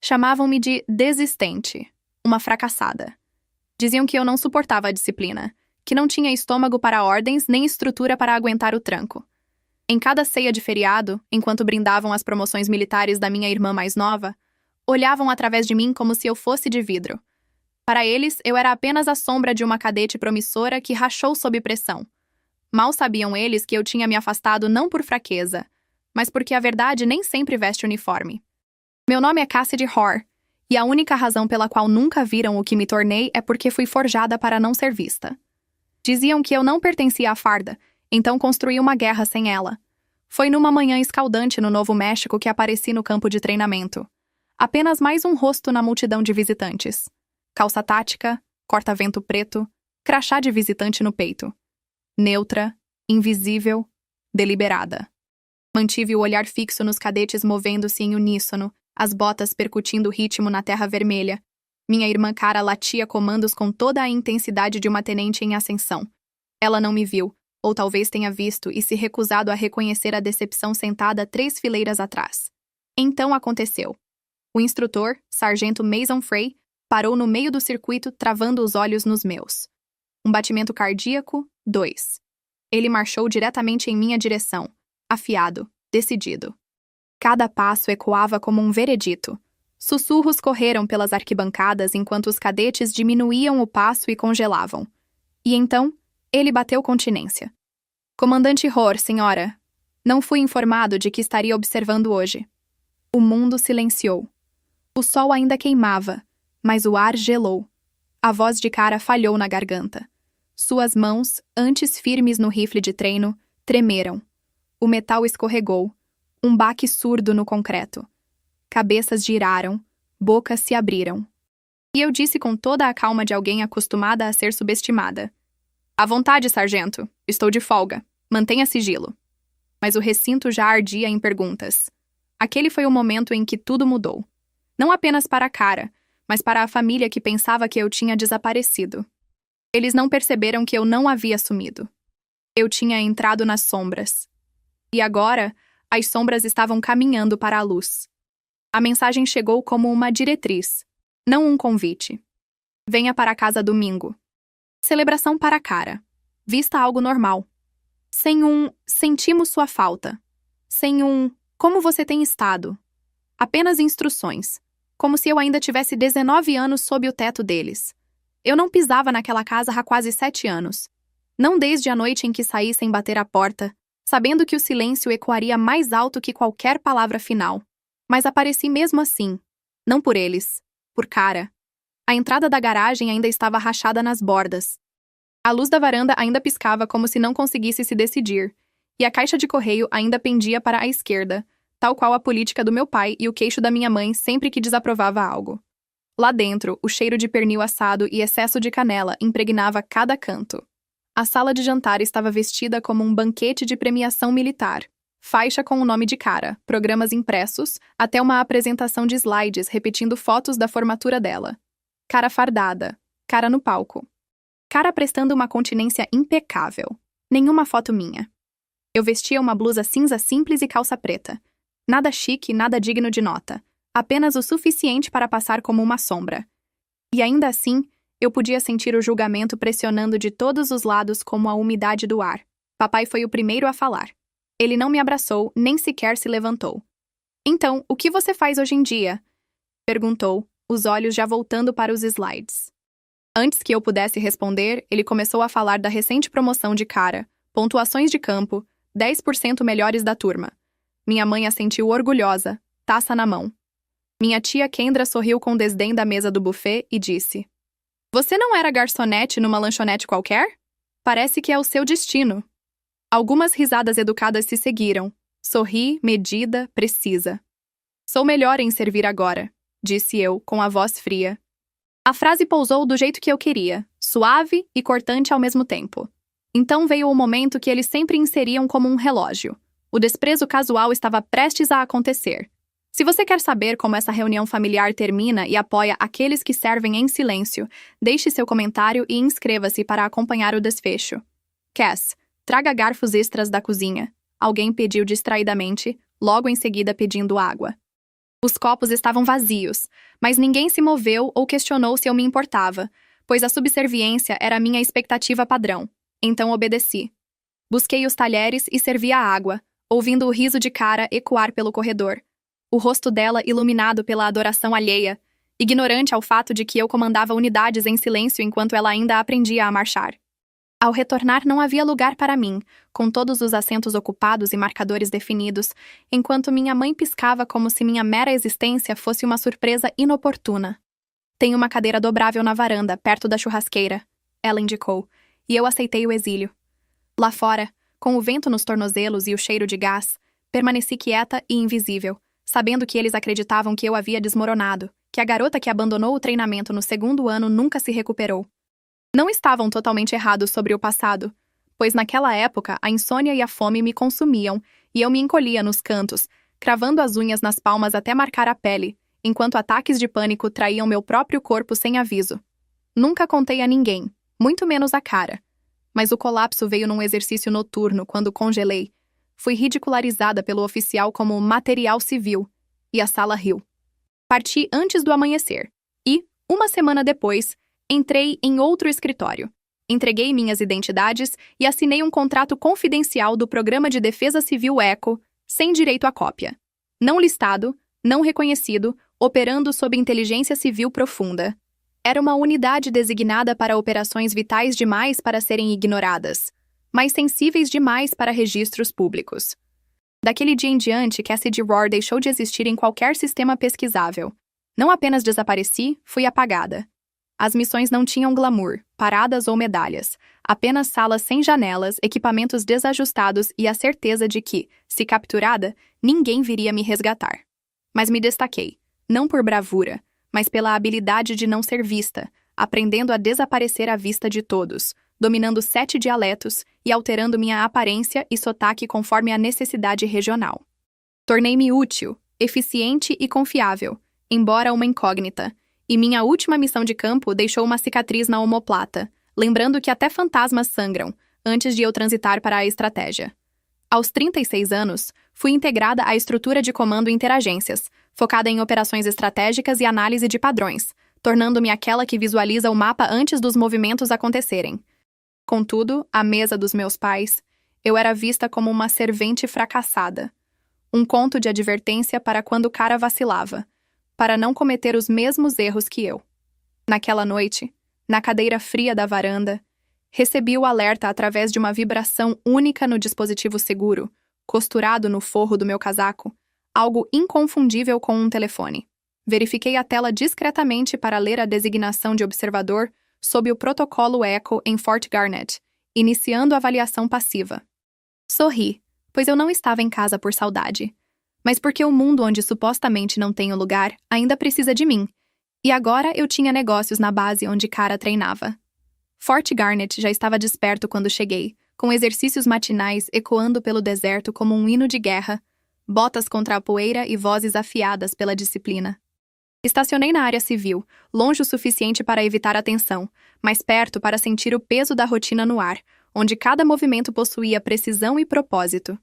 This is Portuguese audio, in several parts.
Chamavam-me de desistente, uma fracassada. Diziam que eu não suportava a disciplina, que não tinha estômago para ordens nem estrutura para aguentar o tranco. Em cada ceia de feriado, enquanto brindavam as promoções militares da minha irmã mais nova, olhavam através de mim como se eu fosse de vidro. Para eles, eu era apenas a sombra de uma cadete promissora que rachou sob pressão. Mal sabiam eles que eu tinha me afastado não por fraqueza, mas porque a verdade nem sempre veste uniforme. Meu nome é Cassidy Hoare, e a única razão pela qual nunca viram o que me tornei é porque fui forjada para não ser vista. Diziam que eu não pertencia à farda, então construí uma guerra sem ela. Foi numa manhã escaldante no Novo México que apareci no campo de treinamento. Apenas mais um rosto na multidão de visitantes. Calça tática, corta-vento preto, crachá de visitante no peito. Neutra, invisível, deliberada. Mantive o olhar fixo nos cadetes movendo-se em uníssono, as botas percutindo o ritmo na terra vermelha. Minha irmã Cara latia comandos com toda a intensidade de uma tenente em ascensão. Ela não me viu, ou talvez tenha visto e se recusado a reconhecer a decepção sentada 3 fileiras atrás. Então aconteceu. O instrutor, Sargento Mason Frey, parou no meio do circuito, travando os olhos nos meus. Um batimento cardíaco, 2. Ele marchou diretamente em minha direção, afiado, decidido. Cada passo ecoava como um veredito. Sussurros correram pelas arquibancadas enquanto os cadetes diminuíam o passo e congelavam. E então, ele bateu continência. Comandante Hoare, senhora. Não fui informado de que estaria observando hoje. O mundo silenciou. O sol ainda queimava, mas o ar gelou. A voz de Cara falhou na garganta. Suas mãos, antes firmes no rifle de treino, tremeram. O metal escorregou. Um baque surdo no concreto. Cabeças giraram, bocas se abriram. E eu disse com toda a calma de alguém acostumada a ser subestimada. À vontade, sargento. Estou de folga. Mantenha sigilo. Mas o recinto já ardia em perguntas. Aquele foi o momento em que tudo mudou. Não apenas para a Cara, mas para a família que pensava que eu tinha desaparecido. Eles não perceberam que eu não havia sumido. Eu tinha entrado nas sombras. E agora, as sombras estavam caminhando para a luz. A mensagem chegou como uma diretriz, não um convite. Venha para casa domingo. Celebração para a Cara. Vista algo normal. Sem um sentimos sua falta. Sem um como você tem estado. Apenas instruções. Como se eu ainda tivesse 19 anos sob o teto deles. Eu não pisava naquela casa há quase 7 anos. Não desde a noite em que saí sem bater a porta, sabendo que o silêncio ecoaria mais alto que qualquer palavra final. Mas apareci mesmo assim. Não por eles. Por Cara. A entrada da garagem ainda estava rachada nas bordas. A luz da varanda ainda piscava como se não conseguisse se decidir, e a caixa de correio ainda pendia para a esquerda, tal qual a política do meu pai e o queixo da minha mãe sempre que desaprovava algo. Lá dentro, o cheiro de pernil assado e excesso de canela impregnava cada canto. A sala de jantar estava vestida como um banquete de premiação militar. Faixa com o nome de Cara, programas impressos, até uma apresentação de slides repetindo fotos da formatura dela. Cara fardada, Cara no palco. Cara prestando uma continência impecável. Nenhuma foto minha. Eu vestia uma blusa cinza simples e calça preta. Nada chique, nada digno de nota. Apenas o suficiente para passar como uma sombra. E ainda assim, eu podia sentir o julgamento pressionando de todos os lados como a umidade do ar. Papai foi o primeiro a falar. Ele não me abraçou, nem sequer se levantou. Então, o que você faz hoje em dia? Perguntou, os olhos já voltando para os slides. Antes que eu pudesse responder, ele começou a falar da recente promoção de Cara, pontuações de campo, 10% melhores da turma. Minha mãe assentiu orgulhosa, taça na mão. Minha tia Kendra sorriu com desdém da mesa do buffet e disse: Você não era garçonete numa lanchonete qualquer? Parece que é o seu destino. Algumas risadas educadas se seguiram. Sorri, medida, precisa. Sou melhor em servir agora, disse eu, com a voz fria. A frase pousou do jeito que eu queria, suave e cortante ao mesmo tempo. Então veio o momento que eles sempre inseriam como um relógio. O desprezo casual estava prestes a acontecer. Se você quer saber como essa reunião familiar termina e apoia aqueles que servem em silêncio, deixe seu comentário e inscreva-se para acompanhar o desfecho. Cass, traga garfos extras da cozinha. Alguém pediu distraidamente, logo em seguida pedindo água. Os copos estavam vazios, mas ninguém se moveu ou questionou se eu me importava, pois a subserviência era a minha expectativa padrão. Então obedeci. Busquei os talheres e servi a água, ouvindo o riso de Cara ecoar pelo corredor. O rosto dela iluminado pela adoração alheia, ignorante ao fato de que eu comandava unidades em silêncio enquanto ela ainda aprendia a marchar. Ao retornar, não havia lugar para mim, com todos os assentos ocupados e marcadores definidos, enquanto minha mãe piscava como se minha mera existência fosse uma surpresa inoportuna. Tem uma cadeira dobrável na varanda, perto da churrasqueira, ela indicou, e eu aceitei o exílio. Lá fora, com o vento nos tornozelos e o cheiro de gás, permaneci quieta e invisível, sabendo que eles acreditavam que eu havia desmoronado, que a garota que abandonou o treinamento no segundo ano nunca se recuperou. Não estavam totalmente errados sobre o passado, pois naquela época a insônia e a fome me consumiam e eu me encolhia nos cantos, cravando as unhas nas palmas até marcar a pele, enquanto ataques de pânico traíam meu próprio corpo sem aviso. Nunca contei a ninguém, muito menos a Cara. Mas o colapso veio num exercício noturno quando congelei. Fui ridicularizada pelo oficial como material civil, e a sala riu. Parti antes do amanhecer, e, uma semana depois, entrei em outro escritório. Entreguei minhas identidades e assinei um contrato confidencial do Programa de Defesa Civil ECO, sem direito à cópia. Não listado, não reconhecido, operando sob inteligência civil profunda. Era uma unidade designada para operações vitais demais para serem ignoradas, mas sensíveis demais para registros públicos. Daquele dia em diante, Cassidy Roar deixou de existir em qualquer sistema pesquisável. Não apenas desapareci, fui apagada. As missões não tinham glamour, paradas ou medalhas, apenas salas sem janelas, equipamentos desajustados e a certeza de que, se capturada, ninguém viria me resgatar. Mas me destaquei, não por bravura, mas pela habilidade de não ser vista, aprendendo a desaparecer à vista de todos, dominando 7 dialetos e alterando minha aparência e sotaque conforme a necessidade regional. Tornei-me útil, eficiente e confiável, embora uma incógnita, e minha última missão de campo deixou uma cicatriz na omoplata, lembrando que até fantasmas sangram, antes de eu transitar para a estratégia. Aos 36 anos, fui integrada à estrutura de comando interagências, focada em operações estratégicas e análise de padrões, tornando-me aquela que visualiza o mapa antes dos movimentos acontecerem. Contudo, à mesa dos meus pais, eu era vista como uma servente fracassada. Um conto de advertência para quando Cara vacilava, para não cometer os mesmos erros que eu. Naquela noite, na cadeira fria da varanda, recebi o alerta através de uma vibração única no dispositivo seguro, costurado no forro do meu casaco, algo inconfundível com um telefone. Verifiquei a tela discretamente para ler a designação de observador sob o protocolo ECO em Fort Garnet, iniciando a avaliação passiva. Sorri, pois eu não estava em casa por saudade, mas porque o mundo onde supostamente não tenho lugar ainda precisa de mim, e agora eu tinha negócios na base onde Cara treinava. Fort Garnet já estava desperto quando cheguei, com exercícios matinais ecoando pelo deserto como um hino de guerra, botas contra a poeira e vozes afiadas pela disciplina. Estacionei na área civil, longe o suficiente para evitar a tensão, mas perto para sentir o peso da rotina no ar, onde cada movimento possuía precisão e propósito.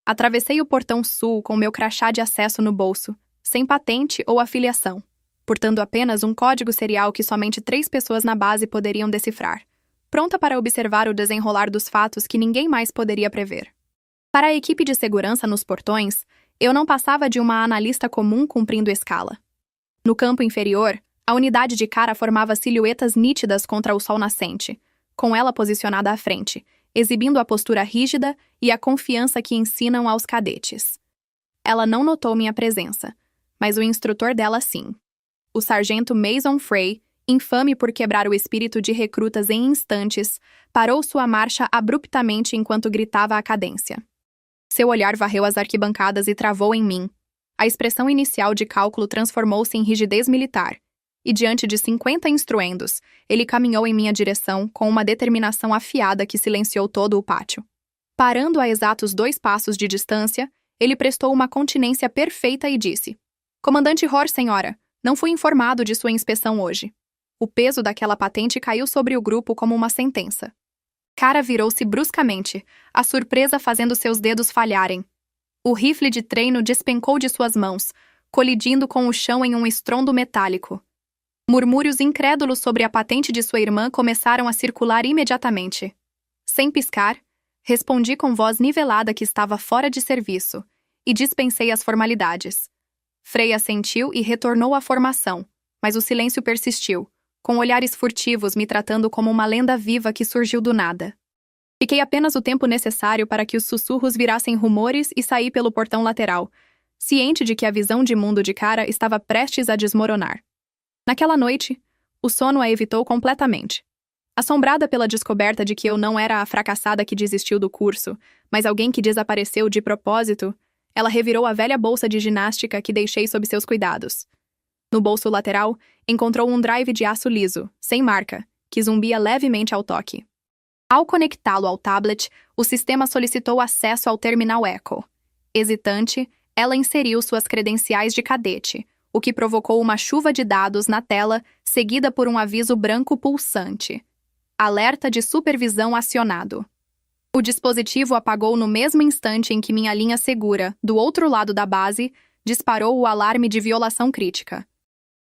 Atravessei o portão sul com meu crachá de acesso no bolso, sem patente ou afiliação, portando apenas um código serial que somente 3 pessoas na base poderiam decifrar, pronta para observar o desenrolar dos fatos que ninguém mais poderia prever. Para a equipe de segurança nos portões, eu não passava de uma analista comum cumprindo escala. No campo inferior, a unidade de Cara formava silhuetas nítidas contra o sol nascente, com ela posicionada à frente, exibindo a postura rígida e a confiança que ensinam aos cadetes. Ela não notou minha presença, mas o instrutor dela sim. O sargento Mason Frey, infame por quebrar o espírito de recrutas em instantes, parou sua marcha abruptamente enquanto gritava a cadência. Seu olhar varreu as arquibancadas e travou em mim. A expressão inicial de cálculo transformou-se em rigidez militar, e diante de 50 instruendos, ele caminhou em minha direção com uma determinação afiada que silenciou todo o pátio. Parando a exatos 2 passos de distância, ele prestou uma continência perfeita e disse: "Comandante Roar, senhora, não fui informado de sua inspeção hoje." O peso daquela patente caiu sobre o grupo como uma sentença. Cara virou-se bruscamente, a surpresa fazendo seus dedos falharem. O rifle de treino despencou de suas mãos, colidindo com o chão em um estrondo metálico. Murmúrios incrédulos sobre a patente de sua irmã começaram a circular imediatamente. Sem piscar, respondi com voz nivelada que estava fora de serviço e dispensei as formalidades. Frei assentiu e retornou à formação, mas o silêncio persistiu, com olhares furtivos me tratando como uma lenda viva que surgiu do nada. Fiquei apenas o tempo necessário para que os sussurros virassem rumores e saí pelo portão lateral, ciente de que a visão de mundo de cara estava prestes a desmoronar. Naquela noite, o sono a evitou completamente. Assombrada pela descoberta de que eu não era a fracassada que desistiu do curso, mas alguém que desapareceu de propósito, ela revirou a velha bolsa de ginástica que deixei sob seus cuidados. No bolso lateral, encontrou um drive de aço liso, sem marca, que zumbia levemente ao toque. Ao conectá-lo ao tablet, o sistema solicitou acesso ao terminal Echo. Hesitante, ela inseriu suas credenciais de cadete, o que provocou uma chuva de dados na tela, seguida por um aviso branco pulsante. Alerta de supervisão acionado. O dispositivo apagou no mesmo instante em que minha linha segura, do outro lado da base, disparou o alarme de violação crítica.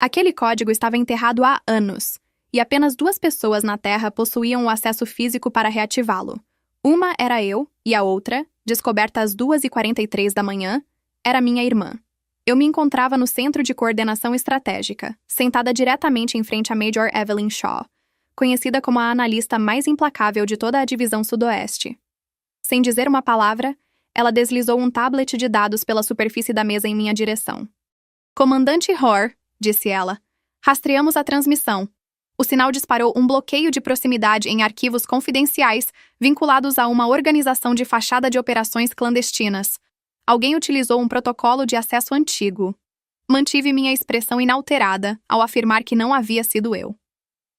Aquele código estava enterrado há anos, e apenas 2 pessoas na Terra possuíam o acesso físico para reativá-lo. Uma era eu, e a outra, descoberta às 2h43 da manhã, era minha irmã. Eu me encontrava no Centro de Coordenação Estratégica, sentada diretamente em frente a Major Evelyn Shaw, conhecida como a analista mais implacável de toda a divisão sudoeste. Sem dizer uma palavra, ela deslizou um tablet de dados pela superfície da mesa em minha direção. Comandante Hoare, disse ela, rastreamos a transmissão. O sinal disparou um bloqueio de proximidade em arquivos confidenciais vinculados a uma organização de fachada de operações clandestinas. Alguém utilizou um protocolo de acesso antigo. Mantive minha expressão inalterada ao afirmar que não havia sido eu.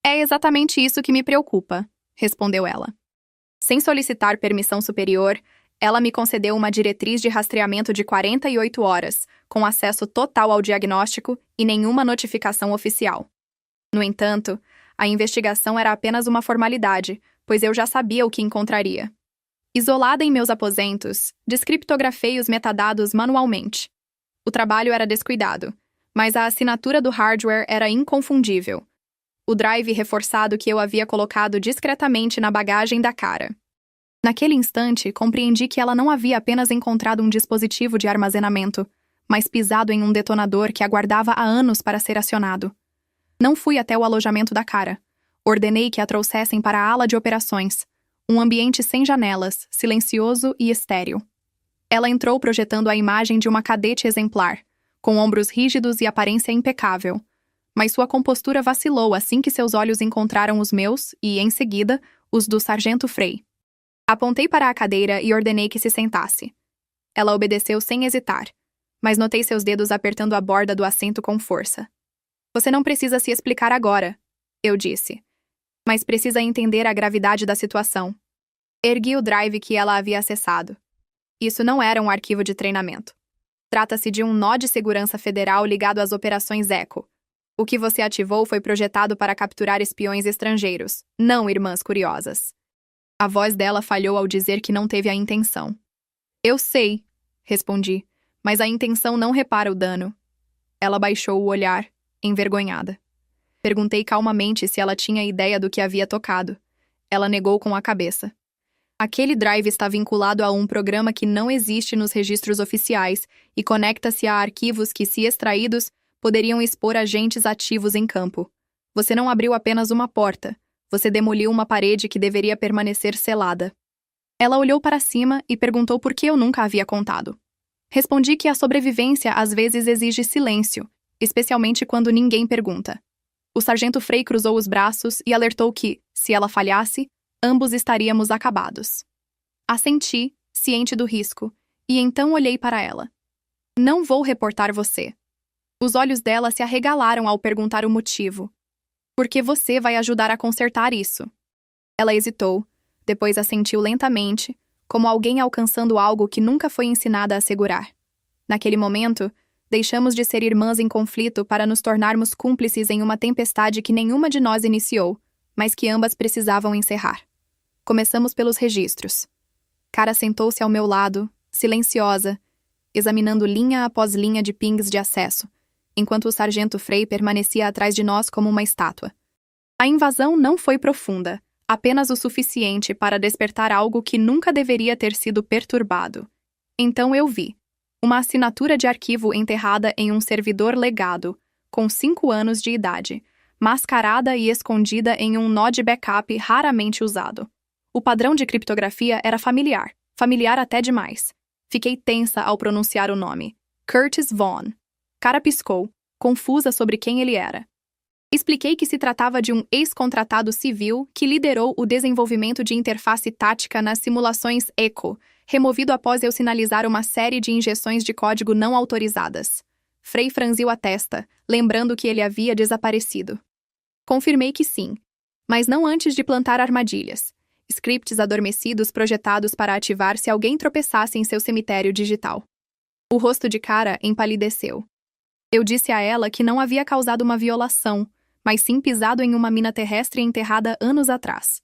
É exatamente isso que me preocupa, respondeu ela. Sem solicitar permissão superior, ela me concedeu uma diretriz de rastreamento de 48 horas, com acesso total ao diagnóstico e nenhuma notificação oficial. No entanto, a investigação era apenas uma formalidade, pois eu já sabia o que encontraria. Isolada em meus aposentos, descriptografei os metadados manualmente. O trabalho era descuidado, mas a assinatura do hardware era inconfundível. O drive reforçado que eu havia colocado discretamente na bagagem da cara. Naquele instante, compreendi que ela não havia apenas encontrado um dispositivo de armazenamento, mas pisado em um detonador que aguardava há anos para ser acionado. Não fui até o alojamento da cara. Ordenei que a trouxessem para a ala de operações, um ambiente sem janelas, silencioso e estéril. Ela entrou projetando a imagem de uma cadete exemplar, com ombros rígidos e aparência impecável, mas sua compostura vacilou assim que seus olhos encontraram os meus e, em seguida, os do sargento Frei. Apontei para a cadeira e ordenei que se sentasse. Ela obedeceu sem hesitar, mas notei seus dedos apertando a borda do assento com força. Você não precisa se explicar agora, eu disse, mas precisa entender a gravidade da situação. Ergui o drive que ela havia acessado. Isso não era um arquivo de treinamento. Trata-se de um nó de segurança federal ligado às operações Echo. O que você ativou foi projetado para capturar espiões estrangeiros, não irmãs curiosas. A voz dela falhou ao dizer que não teve a intenção. Eu sei, respondi, mas a intenção não repara o dano. Ela baixou o olhar, envergonhada. Perguntei calmamente se ela tinha ideia do que havia tocado. Ela negou com a cabeça. Aquele drive está vinculado a um programa que não existe nos registros oficiais e conecta-se a arquivos que, se extraídos, poderiam expor agentes ativos em campo. Você não abriu apenas uma porta, você demoliu uma parede que deveria permanecer selada. Ela olhou para cima e perguntou por que eu nunca havia contado. Respondi que a sobrevivência às vezes exige silêncio, especialmente quando ninguém pergunta. O sargento Frei cruzou os braços e alertou que, se ela falhasse, ambos estaríamos acabados. Assenti, ciente do risco, e então olhei para ela. Não vou reportar você. Os olhos dela se arregalaram ao perguntar o motivo. Porque você vai ajudar a consertar isso. Ela hesitou, depois assentiu lentamente, como alguém alcançando algo que nunca foi ensinada a segurar. Naquele momento, deixamos de ser irmãs em conflito para nos tornarmos cúmplices em uma tempestade que nenhuma de nós iniciou, mas que ambas precisavam encerrar. Começamos pelos registros. Cara sentou-se ao meu lado, silenciosa. examinando linha após linha de pings de acesso, enquanto o sargento Frey permanecia atrás de nós como uma estátua. A invasão não foi profunda, apenas o suficiente para despertar algo que nunca deveria ter sido perturbado. Então eu vi uma assinatura de arquivo enterrada em um servidor legado, com 5 anos de idade, mascarada e escondida em um nó de backup raramente usado. O padrão de criptografia era familiar até demais. Fiquei tensa ao pronunciar o nome. Curtis Vaughn. Cara piscou, confusa sobre quem ele era. Expliquei que se tratava de um ex-contratado civil que liderou o desenvolvimento de interface tática nas simulações ECHO, removido após eu sinalizar uma série de injeções de código não autorizadas. Frey franziu a testa, lembrando que ele havia desaparecido. Confirmei que sim, mas não antes de plantar armadilhas. Scripts adormecidos projetados para ativar se alguém tropeçasse em seu cemitério digital. O rosto de Cara empalideceu. Eu disse a ela que não havia causado uma violação, mas sim pisado em uma mina terrestre enterrada anos atrás.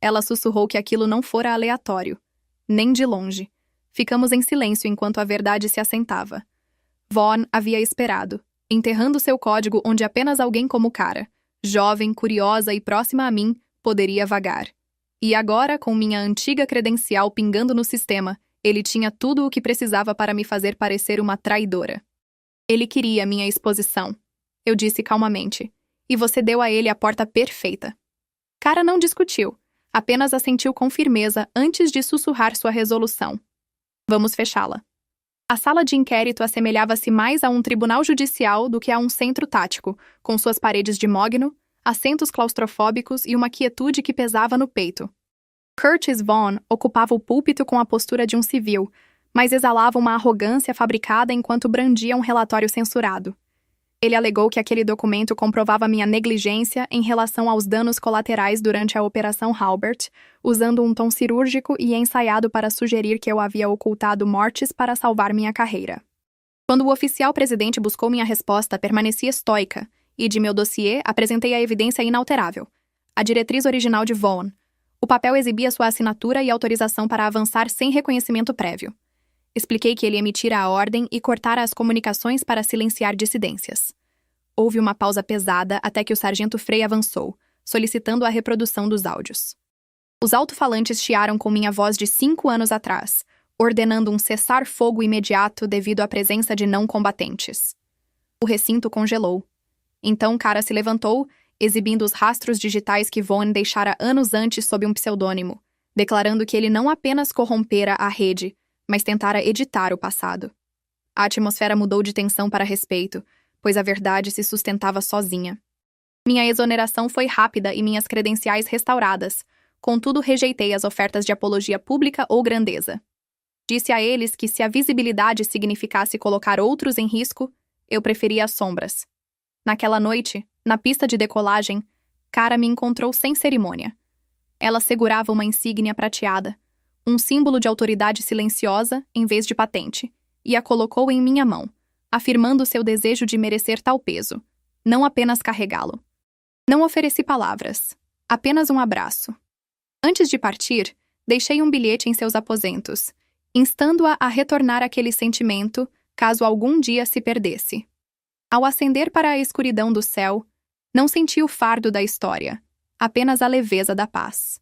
Ela sussurrou que aquilo não fora aleatório. Nem de longe. Ficamos em silêncio enquanto a verdade se assentava. Vaughn havia esperado, enterrando seu código onde apenas alguém como Cara, jovem, curiosa e próxima a mim, poderia vagar. E agora, com minha antiga credencial pingando no sistema, ele tinha tudo o que precisava para me fazer parecer uma traidora. Ele queria minha exposição. Eu disse calmamente. E você deu a ele a porta perfeita. Cara não discutiu, apenas assentiu com firmeza antes de sussurrar sua resolução. Vamos fechá-la. A sala de inquérito assemelhava-se mais a um tribunal judicial do que a um centro tático, com suas paredes de mogno, assentos claustrofóbicos e uma quietude que pesava no peito. Curtis Vaughn ocupava o púlpito com a postura de um civil, mas exalava uma arrogância fabricada enquanto brandia um relatório censurado. Ele alegou que aquele documento comprovava minha negligência em relação aos danos colaterais durante a Operação Halbert, usando um tom cirúrgico e ensaiado para sugerir que eu havia ocultado mortes para salvar minha carreira. Quando o oficial presidente buscou minha resposta, permaneci estoica, e de meu dossiê apresentei a evidência inalterável, a diretriz original de Vaughn. O papel exibia sua assinatura e autorização para avançar sem reconhecimento prévio. Expliquei que ele emitira a ordem e cortara as comunicações para silenciar dissidências. Houve uma pausa pesada até que o sargento Frey avançou, solicitando a reprodução dos áudios. Os alto-falantes chiaram com minha voz de 5 anos atrás, ordenando um cessar-fogo imediato devido à presença de não-combatentes. O recinto congelou. Então Cara se levantou, exibindo os rastros digitais que Vaughn deixara anos antes sob um pseudônimo, declarando que ele não apenas corrompera a rede, mas tentara editar o passado. A atmosfera mudou de tensão para respeito, pois a verdade se sustentava sozinha. Minha exoneração foi rápida e minhas credenciais restauradas, contudo rejeitei as ofertas de apologia pública ou grandeza. Disse a eles que se a visibilidade significasse colocar outros em risco, eu preferia as sombras. Naquela noite, na pista de decolagem, Cara me encontrou sem cerimônia. Ela segurava uma insígnia prateada, um símbolo de autoridade silenciosa em vez de patente, e a colocou em minha mão, afirmando seu desejo de merecer tal peso, não apenas carregá-lo. Não ofereci palavras, apenas um abraço. Antes de partir, deixei um bilhete em seus aposentos, instando-a a retornar aquele sentimento caso algum dia se perdesse. Ao ascender para a escuridão do céu, não senti o fardo da história, apenas a leveza da paz.